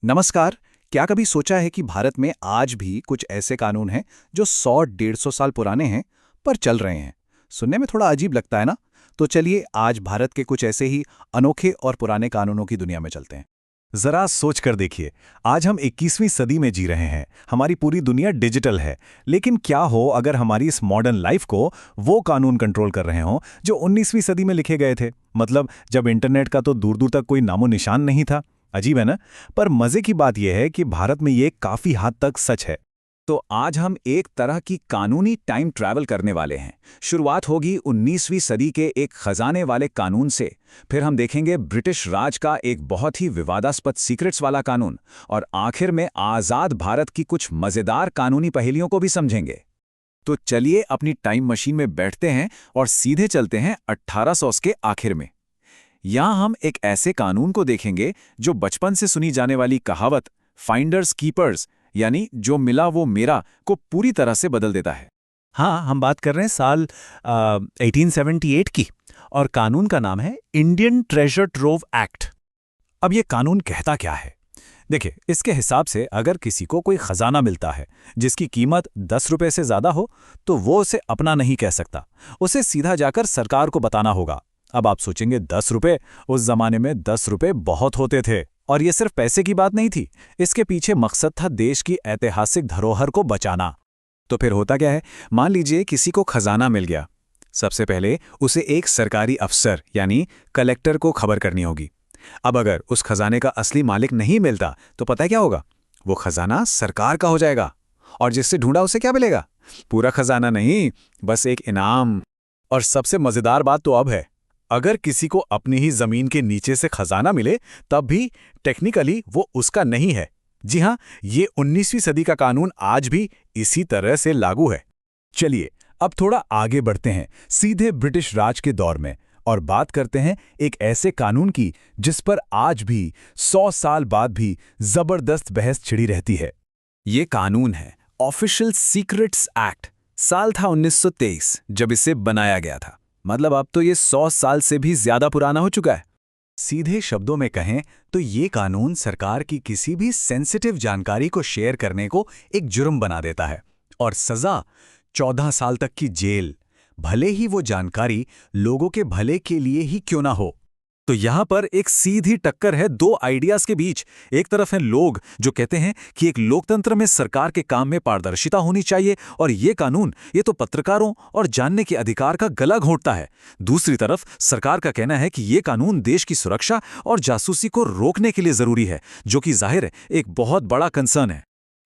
नमस्कार। क्या कभी सोचा है कि भारत में आज भी कुछ ऐसे कानून हैं जो 100-150 साल पुराने हैं पर चल रहे हैं? सुनने में थोड़ा अजीब लगता है ना? तो चलिए आज भारत के कुछ ऐसे ही अनोखे और पुराने कानूनों की दुनिया में चलते हैं। जरा सोच कर देखिए। आज हम 21वीं सदी में जी रहे हैं। हमारी पूरी दुनिया डिजिटल है। लेकिन क्या हो अगर हमारी इस मॉडर्न लाइफ को वो कानून कंट्रोल कर रहे हों जो 19वीं सदी में लिखे गए थे। मतलब जब इंटरनेट का तो दूर दूर तक कोई नामो निशान नहीं था। अजीब है ना। पर मजे की बात यह है कि भारत में ये काफी हद तक सच है। तो आज हम एक तरह की कानूनी टाइम ट्रैवल करने वाले हैं। शुरुआत होगी 19वीं सदी के एक खजाने वाले कानून से। फिर हम देखेंगे ब्रिटिश राज का एक बहुत ही विवादास्पद सीक्रेट्स वाला कानून। और आखिर में आज़ाद भारत की कुछ मज़ेदार कानूनी पहेलियों को भी समझेंगे। तो चलिए अपनी टाइम मशीन में बैठते हैं और सीधे चलते हैं 1800 के आखिर में। यहाँ हम एक ऐसे कानून को देखेंगे जो बचपन से सुनी जाने वाली कहावत फाइंडर्स कीपर्स यानी जो मिला वो मेरा को पूरी तरह से बदल देता है। हाँ, हम बात कर रहे हैं साल 1878 की। और कानून का नाम है इंडियन ट्रेजर ट्रोव एक्ट। अब ये कानून कहता क्या है? देखिए, इसके हिसाब से अगर किसी को कोई खजाना मिलता है जिसकी कीमत 10 रुपए से ज्यादा हो तो वो उसे अपना नहीं कह सकता। उसे सीधा जाकर सरकार को बताना होगा। अब आप सोचेंगे 10 रुपए, उस जमाने में 10 रुपए बहुत होते थे। और ये सिर्फ पैसे की बात नहीं थी। इसके पीछे मकसद था देश की ऐतिहासिक धरोहर को बचाना। तो फिर होता क्या है, मान लीजिए किसी को खजाना मिल गया। सबसे पहले उसे एक सरकारी अफसर यानी कलेक्टर को खबर करनी होगी। अब अगर उस खजाने का असली मालिक नहीं मिलता तो पता है क्या होगा? वो खजाना सरकार का हो जाएगा। और जिससे ढूंढा उसे क्या मिलेगा? पूरा खजाना नहीं, बस एक इनाम। और सबसे मजेदार बात तो अब है, अगर किसी को अपनी ही जमीन के नीचे से खजाना मिले तब भी टेक्निकली वो उसका नहीं है। जी हां, ये 19वीं सदी का कानून आज भी इसी तरह से लागू है। चलिए अब थोड़ा आगे बढ़ते हैं सीधे ब्रिटिश राज के दौर में और बात करते हैं एक ऐसे कानून की जिस पर आज भी 100 साल बाद भी जबरदस्त बहस छिड़ी रहती है। ये कानून है ऑफिशियल सीक्रेट्स एक्ट। साल था 1923 जब इसे बनाया गया था। मतलब अब तो ये 100 साल से भी ज्यादा पुराना हो चुका है। सीधे शब्दों में कहें तो ये कानून सरकार की किसी भी सेंसिटिव जानकारी को शेयर करने को एक जुर्म बना देता है। और सजा 14 साल तक की जेल, भले ही वो जानकारी लोगों के भले के लिए ही क्यों ना हो। तो यहाँ पर एक सीधी टक्कर है दो आइडियाज के बीच। एक तरफ है लोग जो कहते हैं कि एक लोकतंत्र में सरकार के काम में पारदर्शिता होनी चाहिए और ये कानून ये तो पत्रकारों और जानने के अधिकार का गला घोंटता है। दूसरी तरफ सरकार का कहना है कि ये कानून देश की सुरक्षा और जासूसी को रोकने के लिए जरूरी है, जो कि जाहिर है एक बहुत बड़ा कंसर्न है।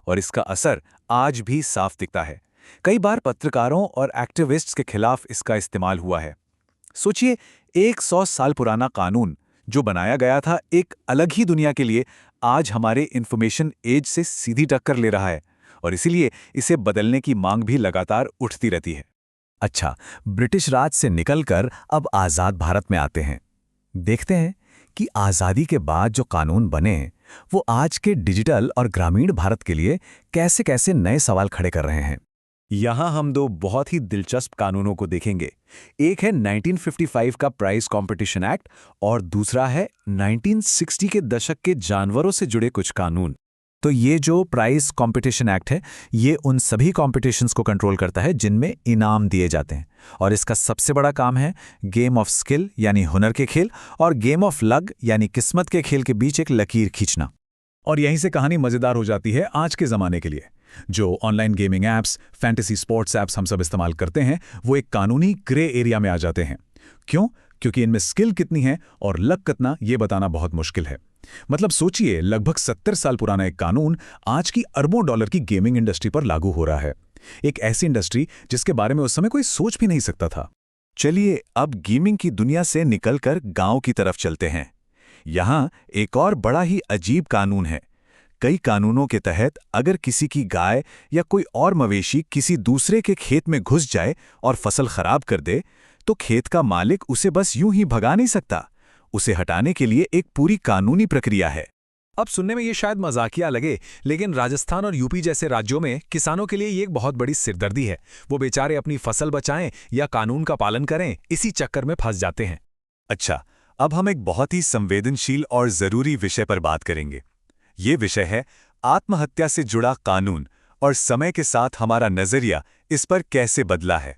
और इसका असर आज भी साफ दिखता है। कई बार पत्रकारों और एक्टिविस्ट्स के खिलाफ इसका इस्तेमाल हुआ है। सोचिए, 100 साल पुराना कानून जो बनाया गया था एक अलग ही दुनिया के लिए, आज हमारे इंफॉर्मेशन एज से सीधी टक्कर ले रहा है। और इसीलिए इसे बदलने की मांग भी लगातार उठती रहती है। अच्छा, ब्रिटिश राज से निकलकर अब आज़ाद भारत में आते हैं। देखते हैं कि आज़ादी के बाद जो कानून बने वो आज के डिजिटल और ग्रामीण भारत के लिए कैसे कैसे नए सवाल खड़े कर रहे हैं। यहाँ हम दो बहुत ही दिलचस्प कानूनों को देखेंगे। एक है 1955 का प्राइस कंपटीशन एक्ट और दूसरा है 1960 के दशक के जानवरों से जुड़े कुछ कानून। तो ये जो प्राइस कंपटीशन एक्ट है ये उन सभी कॉम्पिटिशन्स को कंट्रोल करता है जिनमें इनाम दिए जाते हैं। और इसका सबसे बड़ा काम है गेम ऑफ स्किल यानी हुनर के खेल और गेम ऑफ लक यानी किस्मत के खेल के बीच एक लकीर खींचना। और यहीं से कहानी मजेदार हो जाती है आज के जमाने के लिए। जो online gaming apps, fantasy sports apps हम सब इस्तेमाल करते हैं वो एक कानूनी ग्रे एरिया में आ जाते हैं। क्यों? क्योंकि इनमें स्किल कितनी है और लक कितना ये बताना बहुत मुश्किल है। मतलब सोचिए, लगभग 70 साल पुराना एक कानून आज की अरबों डॉलर की गेमिंग इंडस्ट्री पर लागू हो रहा है। एक ऐसी इंडस्ट्री जिसके बारे में उस समय कोई सोच भी नहीं सकता था। चलिए अब गेमिंग की दुनिया से निकलकर गांव की तरफ चलते हैं। यहां एक और बड़ा ही अजीब कानून है। कई कानूनों के तहत अगर किसी की गाय या कोई और मवेशी किसी दूसरे के खेत में घुस जाए और फसल खराब कर दे तो खेत का मालिक उसे बस यूं ही भगा नहीं सकता। उसे हटाने के लिए एक पूरी कानूनी प्रक्रिया है। अब सुनने में ये शायद मजाकिया लगे, लेकिन राजस्थान और यूपी जैसे राज्यों में किसानों के लिए ये एक बहुत बड़ी सिरदर्दी है। वो बेचारे अपनी फसल बचाएं या कानून का पालन करें, इसी चक्कर में फंस जाते हैं। अच्छा, अब हम एक बहुत ही संवेदनशील और जरूरी विषय पर बात करेंगे। ये विषय है आत्महत्या से जुड़ा कानून और समय के साथ हमारा नजरिया इस पर कैसे बदला है।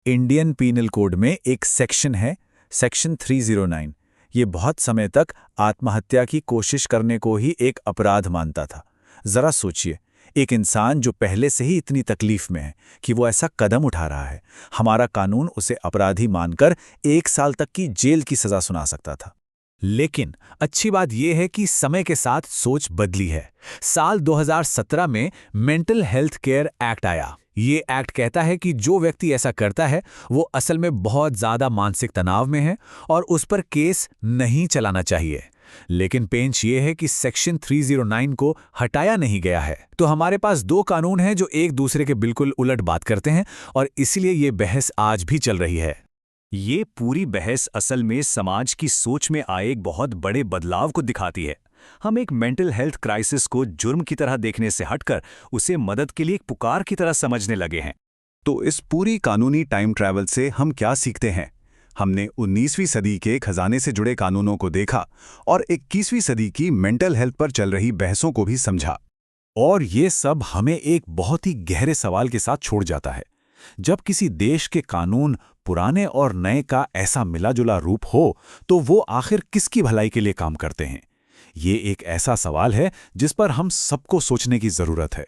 इंडियन पीनल कोड में एक सेक्शन है, सेक्शन 309। ये बहुत समय तक आत्महत्या की कोशिश करने को ही एक अपराध मानता था। जरा सोचिए, एक इंसान जो पहले से ही इतनी तकलीफ में है कि वो ऐसा कदम उठा रहा है, हमारा कानून उसे अपराधी मानकर 1 साल तक की जेल की सजा सुना सकता था। लेकिन अच्छी बात यह है कि समय के साथ सोच बदली है। साल 2017 में मेंटल हेल्थ केयर एक्ट आया। ये एक्ट कहता है कि जो व्यक्ति ऐसा करता है वो असल में बहुत ज़्यादा मानसिक तनाव में है और उस पर केस नहीं चलाना चाहिए। लेकिन पेंच ये है कि सेक्शन 309 को हटाया नहीं गया है। तो हमारे पास 2 कानून हैं जो एक दूसरे के बिल्कुल उलट बात करते हैं और इसीलिए ये बहस आज भी चल रही है। ये पूरी बहस असल में समाज की सोच में आए एक बहुत बड़े बदलाव को दिखाती है। हम एक मेंटल हेल्थ क्राइसिस को जुर्म की तरह देखने से हटकर उसे मदद के लिए एक पुकार की तरह समझने लगे हैं। तो इस पूरी कानूनी टाइम ट्रैवल से हम क्या सीखते हैं? हमने 19वीं सदी के खजाने से जुड़े कानूनों को देखा और 21वीं सदी की मेंटल हेल्थ पर चल रही बहसों को भी समझा। और ये सब हमें एक बहुत ही गहरे सवाल के साथ छोड़ जाता है। जब किसी देश के कानून पुराने और नए का ऐसा मिला-जुला रूप हो, तो वो आखिर किसकी भलाई के लिए काम करते हैं? ये एक ऐसा सवाल है जिस पर हम सबको सोचने की जरूरत है।